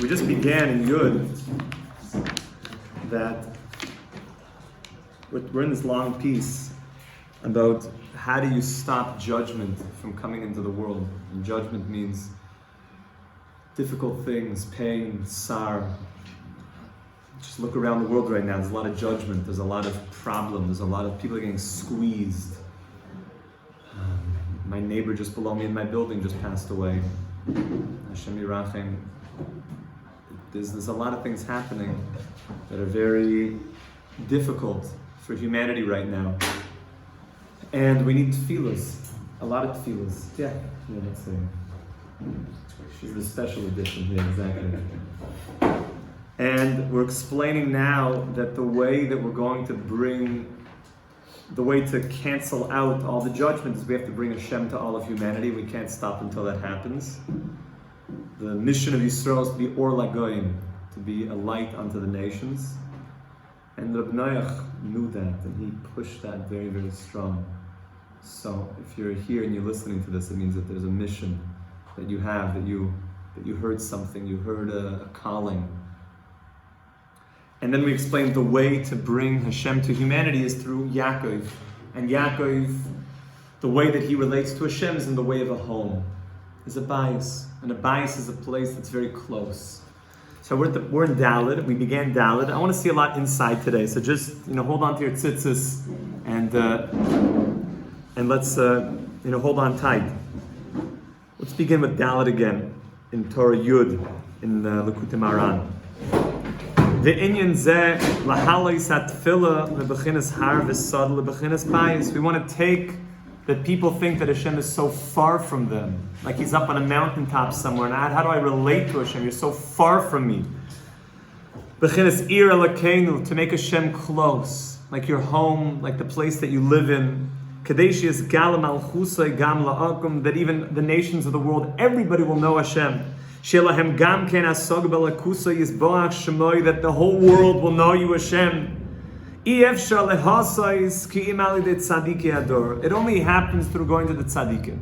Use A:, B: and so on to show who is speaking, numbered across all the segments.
A: We just began in Yud that we're in this long piece about how do you stop judgment from coming into the world. And judgment means difficult things, pain, sorrow. Just look around the world right now. There's a lot of judgment. There's a lot of problems. There's a lot of people getting squeezed. My neighbor just below me in my building just passed away. Hashem Yirachem. There's a lot of things happening that are very difficult for humanity right now. And we need tefillas. A lot of tefillas. Yeah, let's see. She's the special edition here, exactly. And we're explaining now that the way that we're going to the way to cancel out all the judgment is we have to bring Hashem to all of humanity. We can't stop until that happens. The mission of Yisrael is to be Or Lagoyim, to be a light unto the nations. And Reb Noach knew that, and he pushed that very, very strong. So if you're here and you're listening to this, it means that there's a mission that you have, that you heard something, you heard a calling. And then we explained the way to bring Hashem to humanity is through Yaakov. And Yaakov, the way that he relates to Hashem is in the way of a home. Is a bias. And a bias is a place that's very close. So we're in Dalet. We began Dalet. I want to see a lot inside today. So just hold on to your tzitzis and let's hold on tight. Let's begin with Dalet again in Torah Yud in Likutei Moharan. The inyan zeh lahalos hatefillah lebechinas har v'sad lebechinas bias. We want to take that people think that Hashem is so far from them, like He's up on a mountaintop somewhere. And how do I relate to Hashem? You're so far from me. Bechinas ir elokenu, to make Hashem close, like your home, like the place that you live in. Kadeshi is galam malchusay gam la'akum, that even the nations of the world, everybody will know Hashem. Shelahem gam ken asog belakusay yisboach shemoy, that the whole world will know you, Hashem. It only happens through going to the tzaddikim,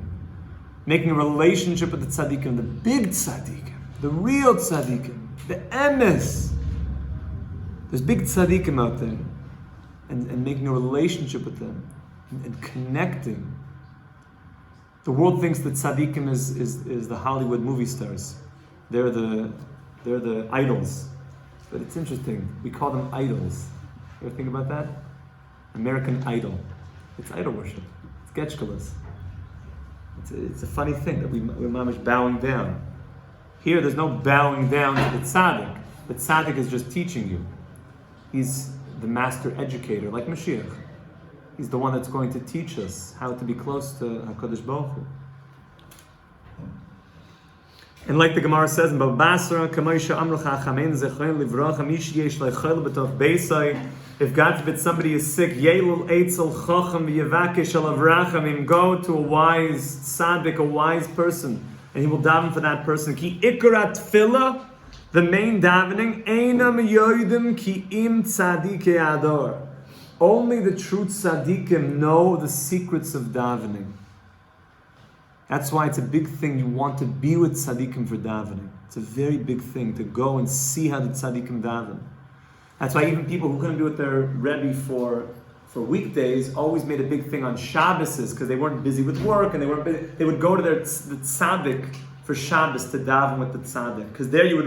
A: making a relationship with the tzaddikim, the big tzaddikim, the real tzaddikim, the emes. There's big tzaddikim out there, and making a relationship with them and connecting. The world thinks that tzaddikim is the Hollywood movie stars. They're the idols, but it's interesting. We call them idols. You ever think about that? American Idol. It's idol worship. It's getchkalas. It's a funny thing that we're mamish bowing down. Here, there's no bowing down to the tzaddik. The tzaddik is just teaching you. He's the master educator, like Mashiach. He's the one that's going to teach us how to be close to HaKadosh Baruch Hu. And like the Gemara says in Bava Basra, if God forbid somebody is sick, go to a wise tzaddik, a wise person, and he will daven for that person. Ki ikarat tefillah, the main davening, einam yoidim ki im tzadike ador. Only the true tzaddikim know the secrets of davening. That's why it's a big thing. You want to be with tzaddikim for davening. It's a very big thing to go and see how the tzaddikim daven. That's why even people who couldn't be with their Rebbe for weekdays always made a big thing on Shabbos because they weren't busy with work and they would go to the tzaddik for Shabbos to daven with the tzaddik, because there they would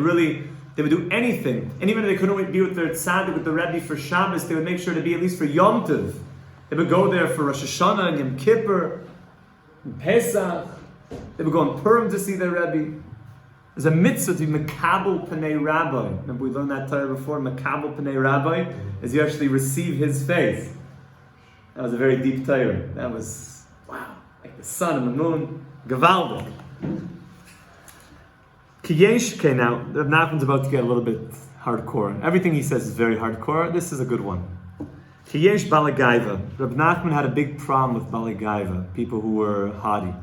A: do anything. And even if they couldn't be with their tzaddik, with the Rebbe for Shabbos, they would make sure to be at least for Yom Tov. They would go there for Rosh Hashanah and Yom Kippur, and Pesach. They would go on Purim to see their Rebbe. There's a mitzvah to be Mekabel Pnei Rabbi. Remember we learned that Torah before? Mekabel Pnei Rabbi is you actually receive his face. That was a very deep Torah. That was, wow, like the sun and the moon. Gavaldik. Kiyesh, okay, now, Reb Nachman's about to get a little bit hardcore. Everything he says is very hardcore. This is a good one. Kiyesh Balagaiva. Reb Nachman had a big problem with Balagaiva, people who were haughty.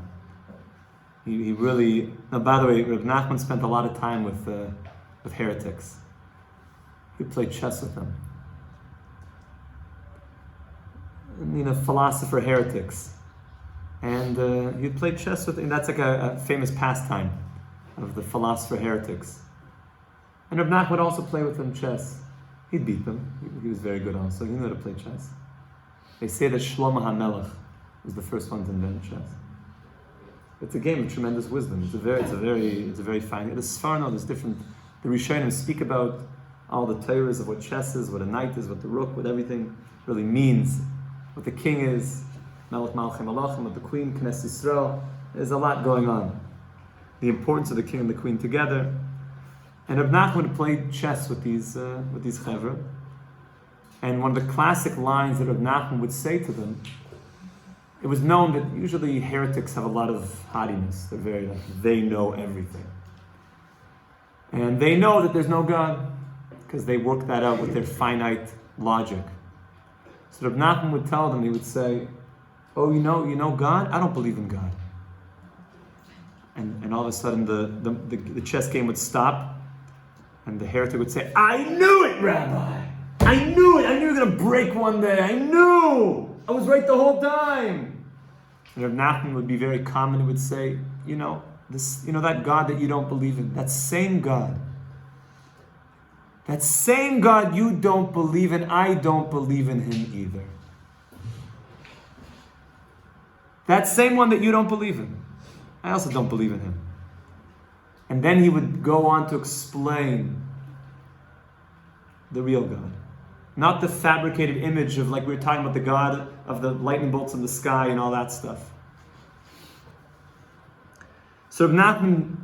A: He really... Now, by the way, Reb Nachman spent a lot of time with heretics. He played chess with them. Philosopher heretics. And he played chess with them. That's like a famous pastime of the philosopher heretics. And Reb Nachman would also play with them chess. He'd beat them. He was very good also. He knew how to play chess. They say that Shlomo HaMelech was the first one to invent chess. It's a game of tremendous wisdom. It's a very fine. The Sfarno, there's different. The Rishonim speak about all the Torahs of what chess is, what a knight is, what the rook, what everything really means, what the king is, Melech Malchei Malachim, what the queen, Knesset Yisrael. There's a lot going on. The importance of the king and the queen together. And Reb Nachman played chess with these chevra. And one of the classic lines that Reb Nachman would say to them, it was known that usually heretics have a lot of haughtiness. They're very they know everything. And they know that there's no God, because they work that out with their finite logic. So Reb Nachman would tell them, he would say, oh, you know God? I don't believe in God. And all of a sudden the chess game would stop, and the heretic would say, I knew it, Rabbi! I knew it! I knew you were going to break one day! I knew! I was right the whole time! And Reb Nachman would be very calm and he would say, that God that you don't believe in, that same God you don't believe in, I don't believe in him either. That same one that you don't believe in, I also don't believe in him. And then he would go on to explain the real God. Not the fabricated image of, like we were talking about, the God of the lightning bolts in the sky and all that stuff. So Reb Nachman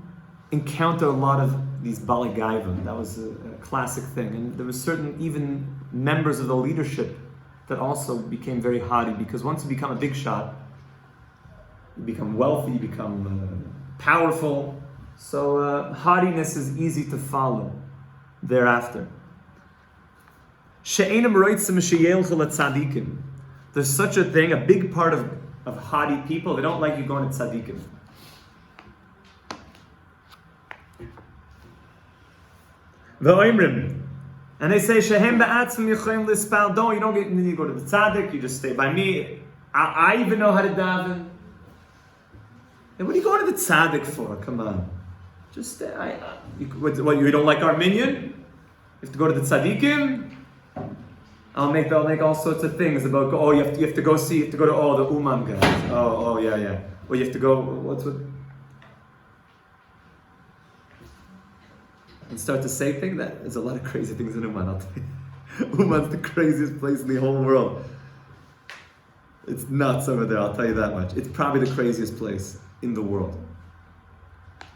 A: encountered a lot of these Balagaiva. That was a classic thing. And there were certain even members of the leadership that also became very haughty, because once you become a big shot, you become wealthy, you become powerful. So haughtiness is easy to follow thereafter. There's such a thing, a big part of haughty people, they don't like you going to tzaddikim. And they say, don't, you don't need to go to the tzaddik, you just stay by me. I even know how to daven. And what are you going to the tzaddik for? Come on. Just stay. You don't like our minyan? You have to go to the tzaddikim? They'll make all sorts of things about, you have to go to the Uman guys. Yeah. Or you have to go, and start to say things. There's a lot of crazy things in Uman, I'll tell you. Uman's the craziest place in the whole world. It's nuts over there, I'll tell you that much. It's probably the craziest place in the world.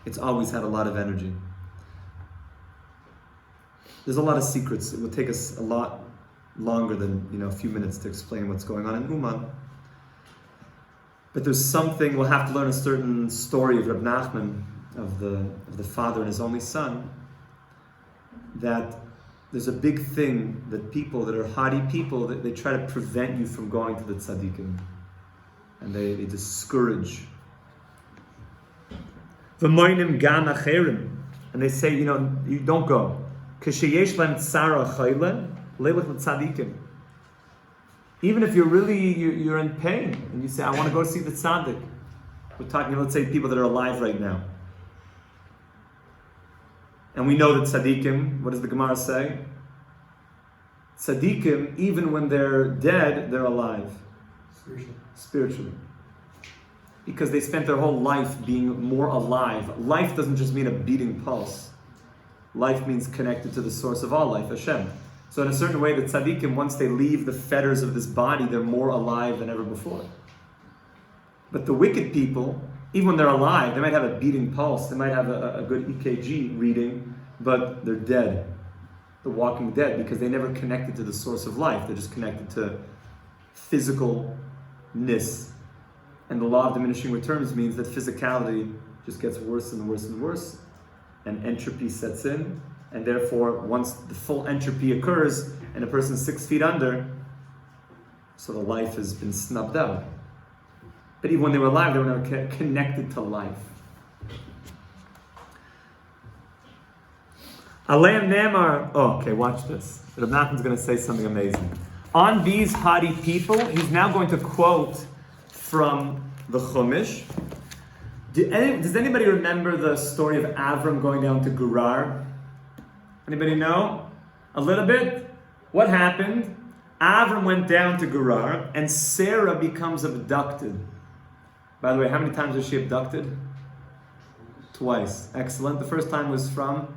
A: It's always had a lot of energy. There's a lot of secrets. It would take us a lot longer than a few minutes to explain what's going on in Uman. But there's something, we'll have to learn a certain story of Reb Nachman, of the father and his only son, that there's a big thing that people that are haughty people, that they try to prevent you from going to the tzaddikim. And they discourage. And they say, you don't go. Even if you're in pain and you say, I want to go see the tzaddik. We're talking, let's say, people that are alive right now. And we know that tzaddikim, what does the Gemara say? Tzaddikim, even when they're dead, they're alive. Spiritually. Because they spent their whole life being more alive. Life doesn't just mean a beating pulse. Life means connected to the source of all life, Hashem. So in a certain way, the tzaddikim, once they leave the fetters of this body, they're more alive than ever before. But the wicked people, even when they're alive, they might have a beating pulse, they might have a good EKG reading, but they're dead. The walking dead, because they never connected to the source of life. They're just connected to physicalness. And the law of diminishing returns means that physicality just gets worse and worse and worse, and entropy sets in, and therefore once the full entropy occurs and a person's 6 feet under, so the life has been snubbed out. But even when they were alive, they were never connected to life. Aleim Ne'emar, okay, watch this. Reb Nachman's going to say something amazing. On these haughty people, he's now going to quote from the Chumash. Does anybody remember the story of Avram going down to Gerar? Anybody know? A little bit? What happened? Avram went down to Gerar, and Sarah becomes abducted. By the way, how many times was she abducted? Twice. Excellent. The first time was from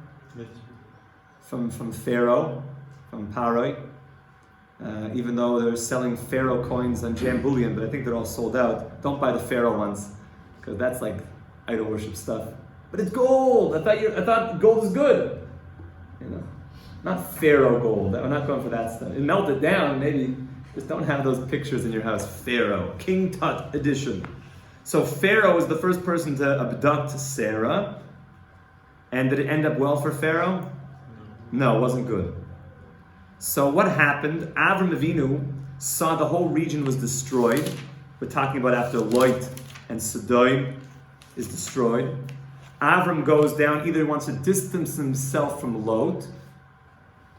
A: Pharaoh, from Paroi. Even though they're selling Pharaoh coins on Jam Bullion, but I think they're all sold out. Don't buy the Pharaoh ones, because that's like idol worship stuff. But it's gold. I thought gold is good. Not Pharaoh gold. I'm not going for that stuff. Melt it down, maybe. Just don't have those pictures in your house. Pharaoh, King Tut edition. So Pharaoh was the first person to abduct Sarah. And did it end up well for Pharaoh? No, it wasn't good. So what happened? Avram Avinu saw the whole region was destroyed. We're talking about after Lot and Sodom is destroyed. Avram goes down, either he wants to distance himself from Lot,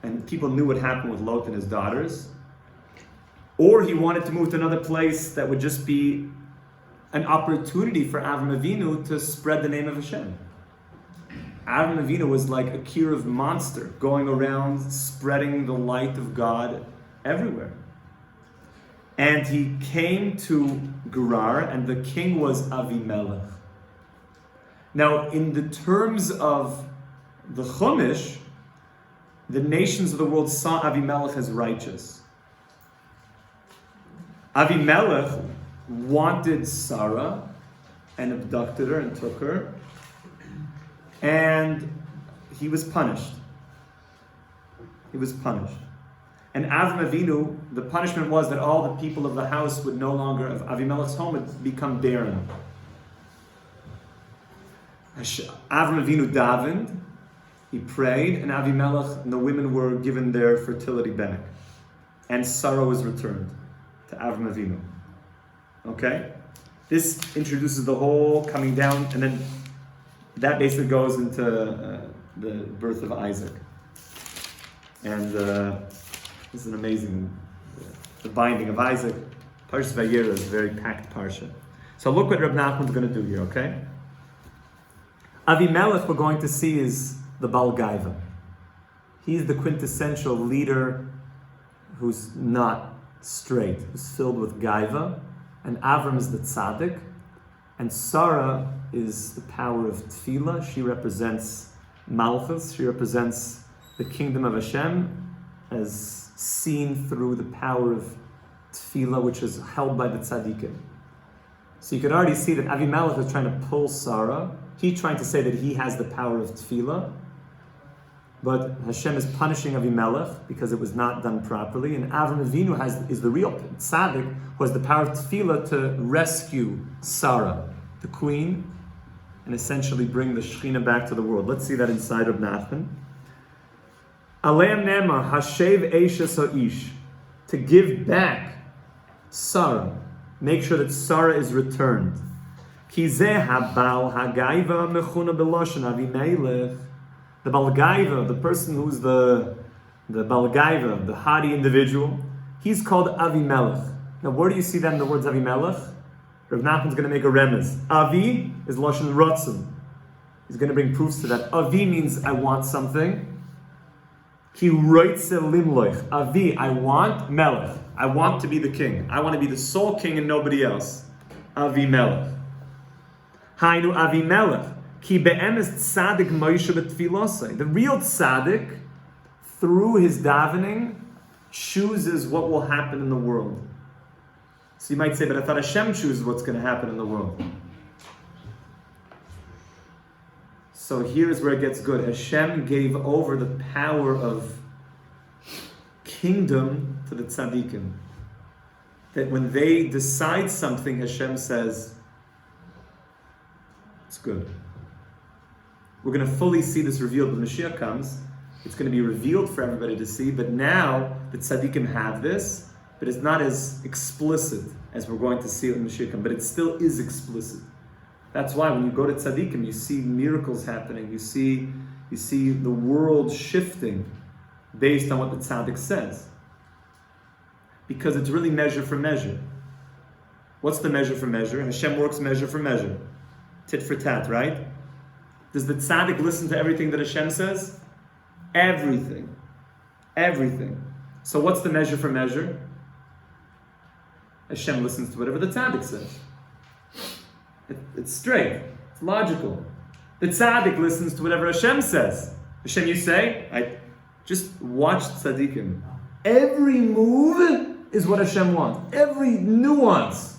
A: and people knew what happened with Lot and his daughters, or he wanted to move to another place that would just be an opportunity for Avram Avinu to spread the name of Hashem. Avram Avinu was like a Kiruv monster, going around spreading the light of God everywhere. And he came to Gerar, and the king was Avimelech. Now, in the terms of the Chumash, the nations of the world saw Avimelech as righteous. Avimelech wanted Sarah and abducted her and took her, and he was punished. He was punished. And Avram Avinu, the punishment was that all the people of the house would no longer, of Avimelech's home would become barren. Avram Avinu davened, he prayed, and Avimelech and the women were given their fertility back. And Sarah was returned to Avram Avinu. Okay? This introduces the whole coming down, and then that basically goes into the birth of Isaac. And this is an amazing, the binding of Isaac. Parshas Vayera is a very packed parsha. So look what Reb Nachman's going to do here, okay? Avimelech, we're going to see, is the Baal Gaiva. He's the quintessential leader who's not straight, who's filled with Gaiva. And Avram is the tzaddik. And Sarah is the power of tefillah. She represents Malchus. She represents the kingdom of Hashem as seen through the power of tefillah, which is held by the tzaddikim. So you could already see that Avimelech is trying to pull Sarah. He's trying to say that he has the power of tefillah. But Hashem is punishing Avimelech because it was not done properly. And Avram Avinu is the real tzaddik who has the power of tefillah to rescue Sarah, the queen, and essentially bring the Shekhinah back to the world. Let's see that inside of Nachman. Aleim Nemar, Hashev Eishes Ha'ish, to give back Sarah, make sure that Sarah is returned. Ki zeh habal hagaiva mechuna beloshen Avimelech. The Balgaiva, the person who's the Balgaiva, the haughty individual, he's called Avimelech. Now, where do you see that in the words Avimelech? Rav Nachman's going to make a remez. Avi is Lashon Rotzen. He's going to bring proofs to that. Avi means I want something. Ki roitze limloich. Avi, I want Melech. I want to be the king. I want to be the sole king and nobody else. Avimelech. Hainu Avimelech. Ki be'emes tzaddik Moshe b'tfilosai. The real tzaddik, through his davening, chooses what will happen in the world. So you might say, but I thought Hashem chooses what's going to happen in the world. So here's where it gets good. Hashem gave over the power of kingdom to the tzaddikim. That when they decide something, Hashem says, it's good. We're going to fully see this revealed when Mashiach comes. It's going to be revealed for everybody to see, but now the tzaddikim have this, but it's not as explicit as we're going to see it when Mashiach comes, but it still is explicit. That's why when you go to tzaddikim, you see miracles happening, you see the world shifting based on what the tzaddik says. Because it's really measure for measure. What's the measure for measure? Hashem works measure for measure. Tit for tat, right? Does the tzaddik listen to everything that Hashem says? Everything. Everything. So what's the measure for measure? Hashem listens to whatever the tzaddik says. It's straight. It's logical. The tzaddik listens to whatever Hashem says. Hashem, you say, I just watch tzaddikim. Every move is what Hashem wants. Every nuance.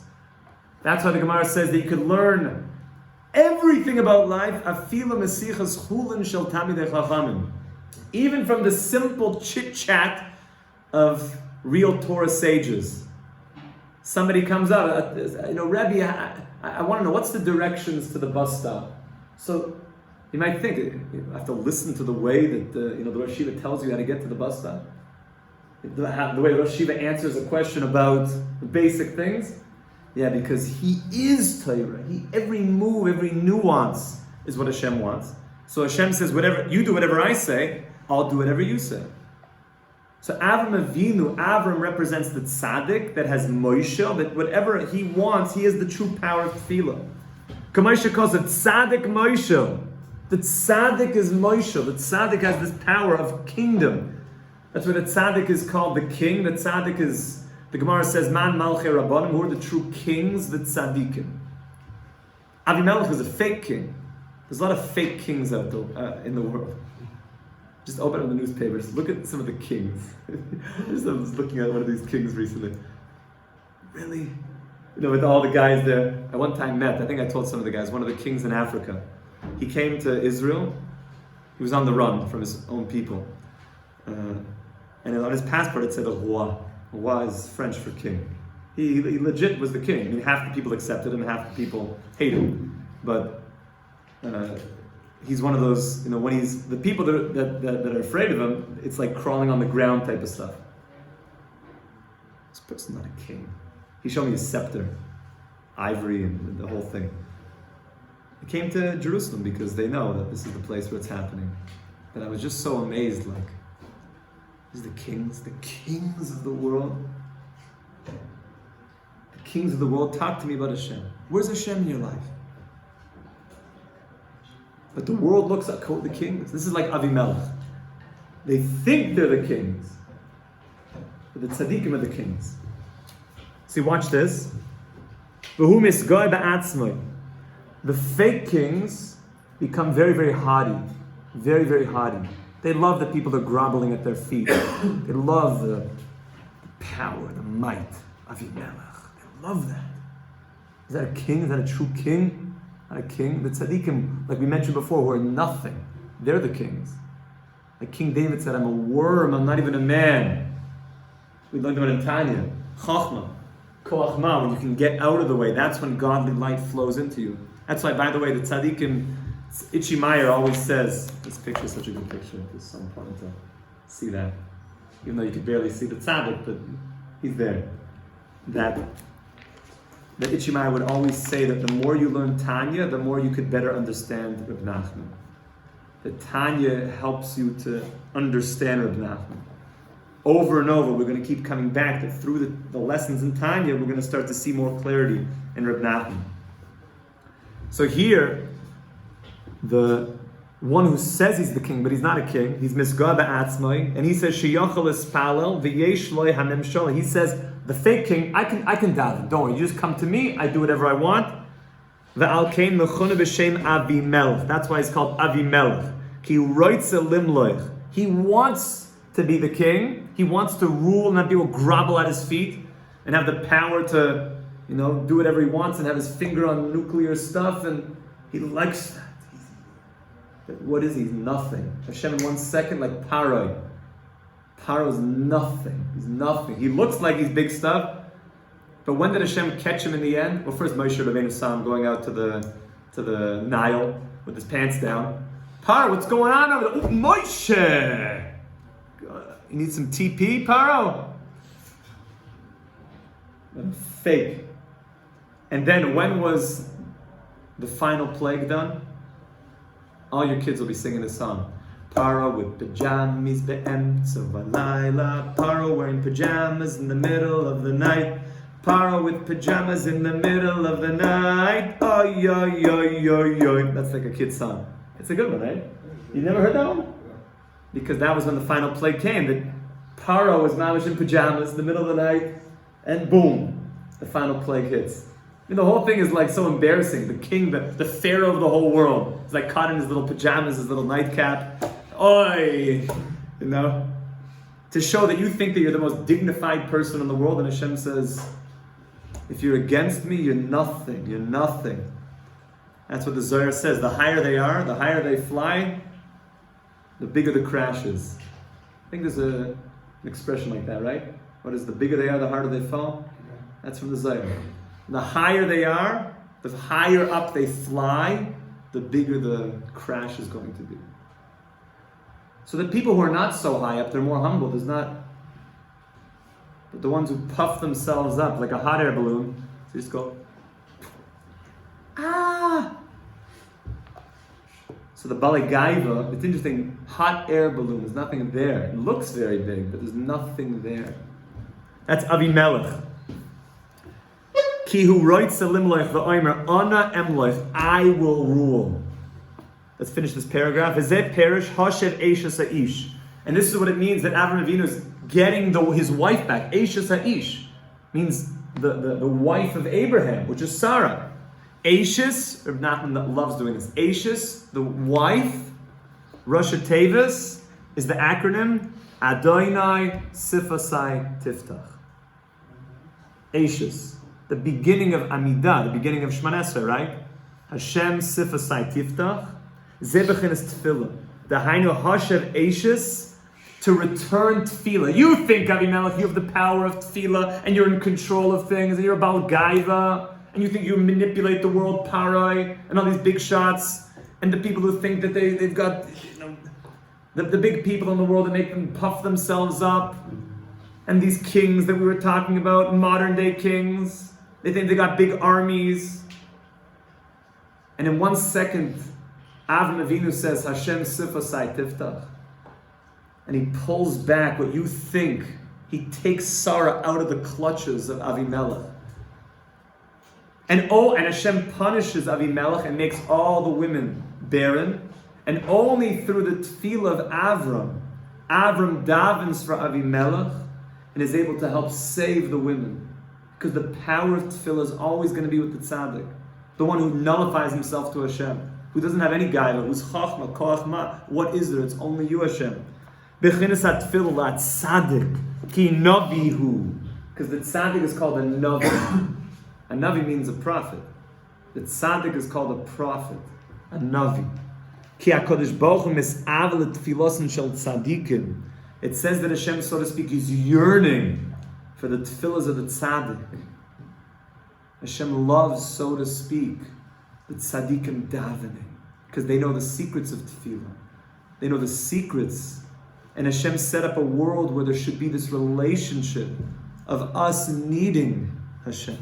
A: That's why the Gemara says that you could learn everything about life. Even from the simple chit-chat of real Torah sages. Somebody comes out, Rebbe, I want to know, what's the directions to the bus stop? So you might think, you have to listen to the way that the Rosh Shiva tells you how to get to the bus stop. The way Rosh Shiva answers a question about the basic things. Yeah, because he is Torah. Every move, every nuance is what Hashem wants. So Hashem says, you do whatever I say, I'll do whatever you say. So Avram represents the tzaddik that has Moshe, that whatever he wants, he is the true power of tefillah. Kamoshe calls it tzaddik Moshe. The tzaddik is Moshe. The tzaddik has this power of kingdom. That's why the tzaddik is called the king. The tzaddik is, the Gemara says, Man Malchei Rabbanim, who are the true kings, the tzaddikim. Avimelech is a fake king. There's a lot of fake kings out there in the world. Just open up the newspapers, look at some of the kings. I was looking at one of these kings recently. Really? With all the guys there. I one time I think I told some of the guys, one of the kings in Africa. He came to Israel. He was on the run from his own people. And on his passport it said roi. Roi is French for king. He legit was the king. I mean, half the people accepted him, half the people hated him. But he's one of those, when he's, the people that are afraid of him, it's like crawling on the ground type of stuff. This person's not a king. He showed me a scepter, ivory, and the whole thing. I came to Jerusalem because they know that this is the place where it's happening. And I was just so amazed, these are the kings of the world. The kings of the world, talk to me about Hashem. Where's Hashem in your life? But the world looks at the kings. This is like Avimelech. They think they're the kings. But the tzaddikim are the kings. See, watch this. The fake kings become very, very haughty. Very, very haughty. They love the people that are groveling at their feet. They love the power, the might of Avimelech. They love that. Is that a king? Is that a true king? Not a king. The tzaddikim, like we mentioned before, who are nothing. They're the kings. Like King David said, I'm a worm, I'm not even a man. We learned about in Tanya. Chachma. Koachma, when you can get out of the way, that's when godly light flows into you. That's why, by the way, the tzaddikim, Itchy Meyer always says, this picture is such a good picture, there's so important to see that. Even though you could barely see the tzaddik, but he's there. That Itchy Meyer would always say that the more you learn Tanya, the more you could better understand Reb Nachman. That Tanya helps you to understand Reb Nachman. Over and over, we're going to keep coming back that through the lessons in Tanya, we're going to start to see more clarity in Reb Nachman. So here, the one who says he's the king, but he's not a king, he's Misgah Ba'atzmai, and he says, Sheyachal Espalel, V'yesh Loi Hanem Sholeh. He says, the fake king, I can daven. Don't worry, you just come to me, I do whatever I want. Ve'al kein mechuna b'shem Avimelech. That's why he's called Avimelech. Ki roitze limloich. He wants to be the king. He wants to rule, not people grovel at his feet and have the power to, do whatever he wants and have his finger on nuclear stuff, and he likes that. What is he? He's nothing. Hashem in 1 second, like Paroi. Paro's nothing. He's nothing. He looks like he's big stuff, but when did Hashem catch him in the end? Well, first Moshe Rabbeinu saw him going out to the Nile with his pants down. Paro, what's going on over there? Oh, Moshe! You need some TP, Paro? Fake. And then when was the final plague done? All your kids will be singing this song. Paro with pajamas be'emtza v'layla. Paro wearing pajamas in the middle of the night. Paro with pajamas in the middle of the night. Oy, oy, oy, oy, oy. That's like a kid's song. It's a good one, right? You never heard that one? because that was when the final plague came. That Paro was mamish in pajamas in the middle of the night, and boom, the final plague hits. The whole thing is like so embarrassing. The king, the pharaoh of the whole world, is like caught in his little pajamas, his little nightcap. Oi! To show that you think that you're the most dignified person in the world, and Hashem says, if you're against me, you're nothing. You're nothing. That's what the Zohar says. The higher they are, the higher they fly, the bigger the crash is. I think there's an expression like that, right? What is the bigger they are, the harder they fall? That's from the Zohar. The higher they are, the higher up they fly, the bigger the crash is going to be. So the people who are not so high up, they're more humble. There's not... But the ones who puff themselves up like a hot air balloon, so just go... Ah! So the Bali Gaiva, it's interesting, hot air balloon, there's nothing there. It looks very big, but there's nothing there. That's Avimelech. Ki hu roitz elimloich v'oimer ana emloich, I will rule. Let's finish this paragraph. V'zeh perish hashev eishes ha'ish. And this is what it means that Avraham Avinu is getting his wife back. Eishes ha'ish means the wife of Abraham, which is Sarah. Eishes, Reb Nachman that loves doing this. Eishes, the wife. Rosh Tevis is the acronym Adonai Sifasai Tiftach. Eishes, the beginning of Amidah, the beginning of Shemana Esrei, right? Hashem Sifasai Tiftach. Zebachin is Tefillah. The Hainu Hashev Eishes, to return Tefillah. You think, Avimelech, you have the power of Tefillah, and you're in control of things, and you're a Baal Gaiva, and you think you manipulate the world, Parai, and all these big shots, and the people who think that they've got, the big people in the world that make them puff themselves up, and these kings that we were talking about, modern day kings, they think they got big armies, and in 1 second, Avraham Avinu says, Hashem Sifasai Tiftach, and he pulls back what you think. He takes Sarah out of the clutches of Avimelech. And Hashem punishes Avimelech and makes all the women barren. And only through the tefillah of Avram davens for Avimelech and is able to help save the women. Because the power of tefillah is always going to be with the tzaddik, the one who nullifies himself to Hashem, who doesn't have any gaiva, who's chachma, koach ma. What is there? It's only you, Hashem. Bechinas ha-tefillah tzaddik ki navihu, because the tzaddik is called a navi. A navi means a prophet. The tzaddik is called a prophet, a navi. Ki HaKadosh Baruch Hu mis'avel tefillosin shel tzaddikim. It says that Hashem, so to speak, is yearning for the tefillahs of the tzaddik. Hashem loves, so to speak, the tzaddikim davening, because they know the secrets of tefillah. They know the secrets. And Hashem set up a world where there should be this relationship of us needing Hashem.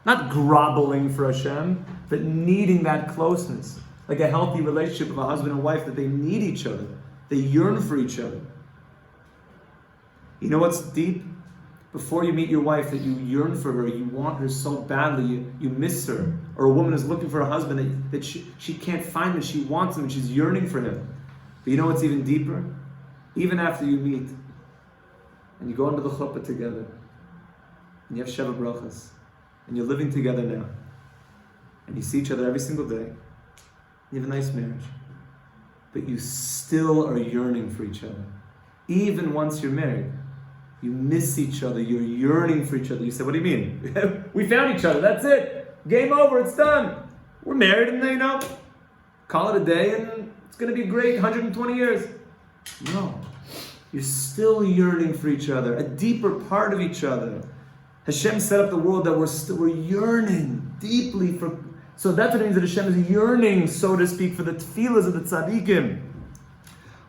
A: Not groveling for Hashem, but needing that closeness. Like a healthy relationship of a husband and wife, that they need each other. They yearn for each other. You know what's deep? Before you meet your wife, that you yearn for her, you want her so badly, you miss her. Or a woman is looking for a husband that she can't find him, she wants him, and she's yearning for him. But you know what's even deeper? Even after you meet, and you go into the chuppah together, and you have Sheva Brachas, and you're living together now, and you see each other every single day, you have a nice marriage, but you still are yearning for each other. Even once you're married, you miss each other, you're yearning for each other. You say, what do you mean? We found each other, that's it. Game over, it's done. We're married and call it a day and it's going to be great, 120 years. No, you're still yearning for each other, a deeper part of each other. Hashem set up the world that we're yearning deeply for. So that's what it means that Hashem is yearning, so to speak, for the tefillahs of the tzaddikim.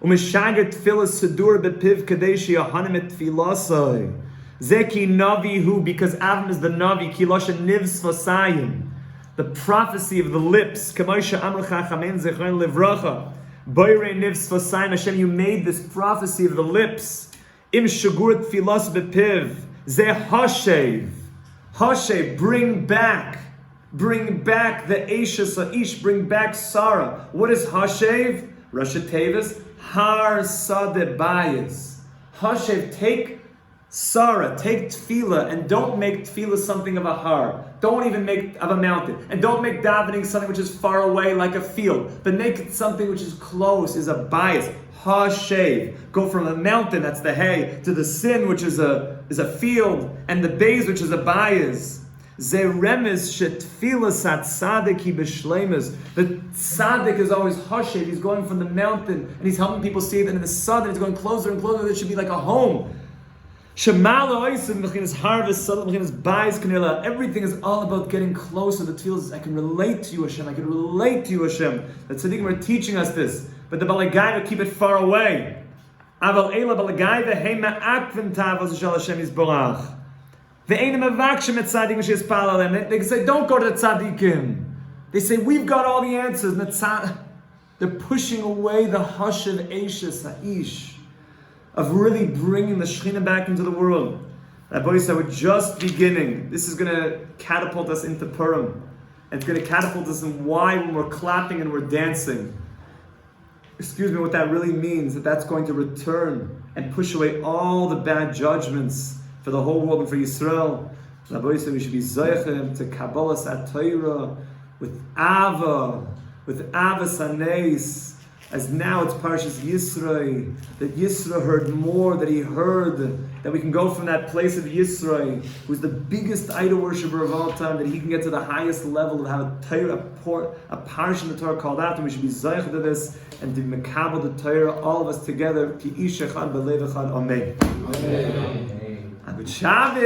A: U'mishager tefillas sedur bepiv kadeshi ahanim et tefillasai. Zeki navi hu, because Avram is the navi, kilosha nivs vasayim, the prophecy of the lips. Kamoisha amrecha chamen zechron livracha. Boire nivs vasayim. Hashem, you made this prophecy of the lips. Im shagur tefillas bepiv. Ze hashev. Hashev, bring back the Eishes Aish, bring back Sarah. What is Hashev? Rosh Tevis, Har Sade Bayis. Hashem, take Sarah, take tefillah, and don't make tefillah something of a har. Don't even make of a mountain. And don't make davening something which is far away like a field. But make it something which is close, is a bias. Ha-shev. Go from a mountain, that's the hay, to the sin, which is a field, and the bays, which is a bias. Ze remes shetfila sat tzaddik b'shleimus. The tzaddik is always hashev. He's going from the mountain, and he's helping people see that in the sun, and it's going closer and closer. It should be like a home. Everything is all about getting closer. The tefillah, I can relate to you, Hashem. I can relate to you, Hashem. The tzaddikim are teaching us this, but the balagai will keep it far away. They say, don't go to the tzaddikim. They say, we've got all the answers. They're pushing away the hashav eishes ha'ish of really bringing the Shekhinah back into the world. Rabbi said, we're just beginning. This is going to catapult us into Purim. And it's going to catapult us in why when we're clapping and we're dancing. Excuse me, what that really means, that's going to return and push away all the bad judgments for the whole world and for Yisrael. Rabbi said we should be Zaychem to Kabbalah Satayra with Ava Saneis. As now it's Parshas Yisroi, that Yisro heard more, that he heard that we can go from that place of Yisroi, who's the biggest idol worshiper of all time, that he can get to the highest level of how a Parsha in the Torah called out, and we should be Zayich to this, and to Mekabel the Torah, all of us together, Ki Ish Echad B'Lev Echad, Amen. Amen. Good Shabbos.